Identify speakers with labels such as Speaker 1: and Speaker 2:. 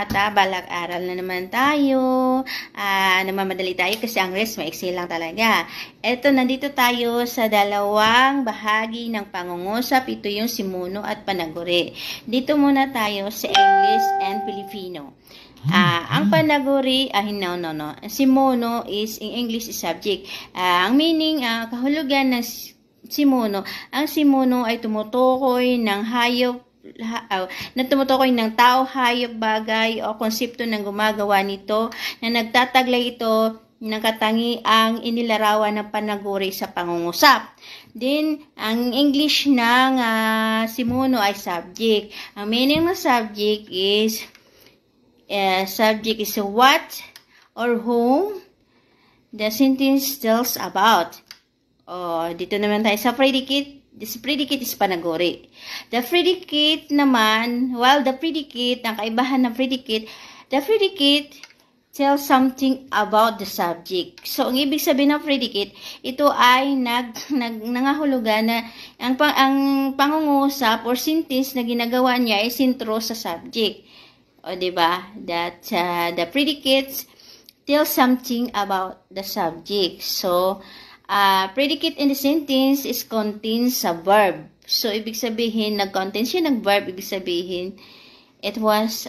Speaker 1: Balak aral na naman tayo. Namamadali tayo kasi ang rest maiksi lang talaga. Nandito tayo sa dalawang bahagi ng pangungusap. Ito yung simuno at panaguri. Dito muna tayo sa English and Filipino. Ang panaguri, no. Simuno is, in English is subject. Ang meaning, kahulugan ng simuno. Ang simuno ay tumutukoy ng hayop na tumutukoy ng tao, hayop, bagay o konsepto ng gumagawa nito na nagtataglay ito ng katangiang inilarawan ng panaguri sa pangungusap. Then, ang English ng simuno ay subject. Ang meaning ng subject is what or whom the sentence tells about. Dito naman tayo sa predicate. This predicate is panaguri. The predicate naman, ang kaibahan ng predicate, the predicate tells something about the subject. So, ang ibig sabihin ng predicate, ito ay nangahulugan na ang pangungusap or sentence na ginagawa niya ay sentro sa subject. Diba? That the predicates tell something about the subject. So, predicate in the sentence is contains a verb. So, ibig sabihin, nag-contain siya ng verb, ibig sabihin, it was